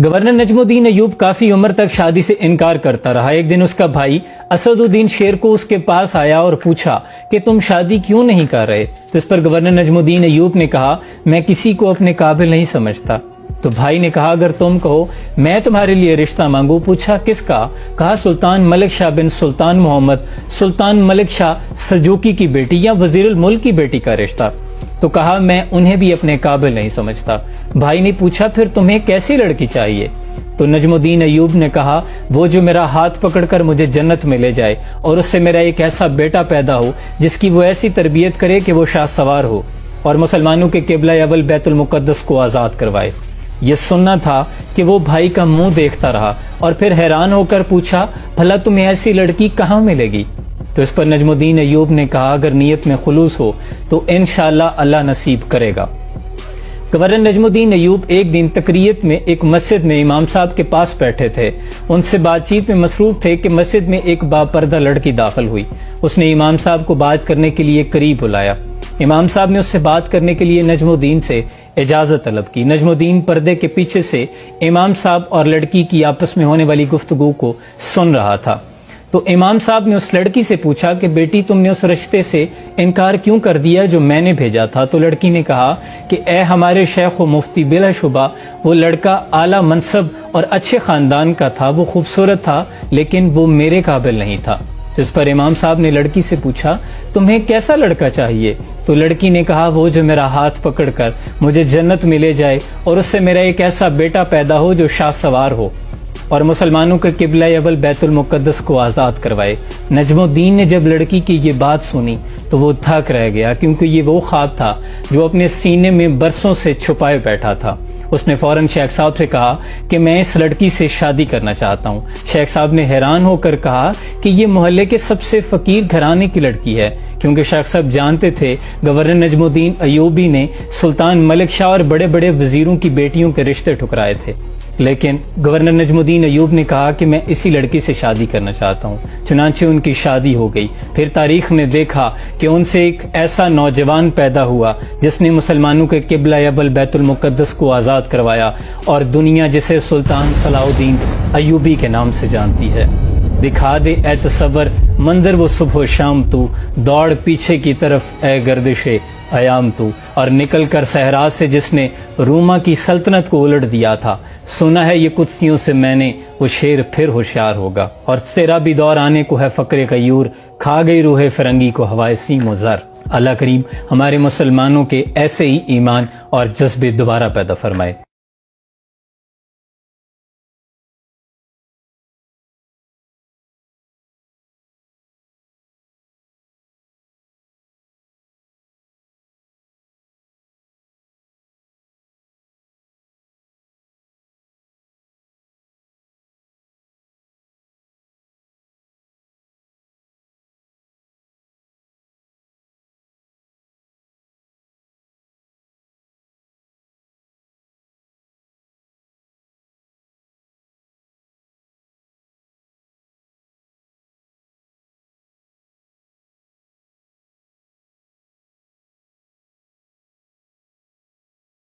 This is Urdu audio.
گورنر نجم الدین ایوب کافی عمر تک شادی سے انکار کرتا رہا۔ ایک دن اس کا بھائی اسد الدین شیر کو اس کے پاس آیا اور پوچھا کہ تم شادی کیوں نہیں کر رہے؟ تو اس پر گورنر نجم الدین ایوب نے کہا میں کسی کو اپنے قابل نہیں سمجھتا۔ تو بھائی نے کہا اگر تم کہو میں تمہارے لیے رشتہ مانگوں۔ پوچھا کس کا؟ کہا سلطان ملک شاہ بن سلطان محمد سلطان ملک شاہ سلجوقی کی بیٹی یا وزیر الملک کی بیٹی کا رشتہ۔ تو کہا میں انہیں بھی اپنے قابل نہیں سمجھتا۔ بھائی نے پوچھا پھر تمہیں کیسی لڑکی چاہیے؟ تو نجم الدین ایوب نے کہا وہ جو میرا ہاتھ پکڑ کر مجھے جنت میں لے جائے اور اس سے میرا ایک ایسا بیٹا پیدا ہو جس کی وہ ایسی تربیت کرے کہ وہ شاہ سوار ہو اور مسلمانوں کے قبلہ اول بیت المقدس کو آزاد کروائے۔ یہ سننا تھا کہ وہ بھائی کا منہ دیکھتا رہا اور پھر حیران ہو کر پوچھا بھلا تمہیں ایسی لڑکی کہاں ملے گی؟ تو اس پر نجم الدین ایوب نے کہا اگر نیت میں خلوص ہو تو انشاءاللہ اللہ نصیب کرے گا۔ گورنر نجم الدین ایوب ایک دن تقریت میں ایک مسجد میں امام صاحب کے پاس بیٹھے تھے۔ ان سے بات چیت میں مصروف تھے کہ مسجد میں ایک باپردہ لڑکی داخل ہوئی۔ اس نے امام صاحب کو بات کرنے کے لیے قریب بلایا۔ امام صاحب نے اس سے بات کرنے کے لیے نجم الدین سے اجازت طلب کی۔ نجم الدین پردے کے پیچھے سے امام صاحب اور لڑکی کی آپس میں ہونے والی گفتگو کو سن رہا تھا۔ تو امام صاحب نے اس لڑکی سے پوچھا کہ بیٹی تم نے اس رشتے سے انکار کیوں کر دیا جو میں نے بھیجا تھا؟ تو لڑکی نے کہا کہ اے ہمارے شیخ و مفتی بلا شبہ وہ لڑکا اعلیٰ منصب اور اچھے خاندان کا تھا، وہ خوبصورت تھا لیکن وہ میرے قابل نہیں تھا۔ تو اس پر امام صاحب نے لڑکی سے پوچھا تمہیں کیسا لڑکا چاہیے؟ تو لڑکی نے کہا وہ جو میرا ہاتھ پکڑ کر مجھے جنت میں لے جائے اور اس سے میرا ایک ایسا بیٹا پیدا ہو جو شاہ سوار ہو اور مسلمانوں کے قبلہ اول بیت المقدس کو آزاد کروائے۔ نجم الدین نے جب لڑکی کی یہ بات سنی تو وہ تھک رہ گیا کیونکہ یہ وہ خواب تھا جو اپنے سینے میں برسوں سے چھپائے بیٹھا تھا۔ اس نے فوراً شیخ صاحب سے کہا کہ میں اس لڑکی سے شادی کرنا چاہتا ہوں۔ شیخ صاحب نے حیران ہو کر کہا کہ یہ محلے کے سب سے فقیر گھرانے کی لڑکی ہے، کیونکہ شیخ صاحب جانتے تھے گورنر نجم الدین ایوبی نے سلطان ملک شاہ اور بڑے بڑے وزیروں کی بیٹیوں کے رشتے ٹھکرائے تھے۔ لیکن گورنر نجم الدین ایوب نے کہا کہ میں اسی لڑکی سے شادی کرنا چاہتا ہوں۔ چنانچہ ان کی شادی ہو گئی۔ پھر تاریخ نے دیکھا کہ ان سے ایک ایسا نوجوان پیدا ہوا جس نے مسلمانوں کے قبلہ اول بیت المقدس کو آزاد کروایا اور دنیا جسے سلطان صلاح الدین ایوبی کے نام سے جانتی ہے۔ دکھا دے اے تصور منظر وہ صبح و شام تو، دوڑ پیچھے کی طرف اے گردش ایام تو، اور نکل کر صحرا سے جس نے روما کی سلطنت کو الٹ دیا تھا۔ سنا ہے یہ قدسیوں سے میں نے وہ شیر پھر ہوشیار ہوگا، اور تیرا بھی دور آنے کو ہے فقر غیور، کھا گئی روح فرنگی کو ہوائے سیم و زر۔ اللہ کریم ہمارے مسلمانوں کے ایسے ہی ایمان اور جذبے دوبارہ پیدا فرمائے۔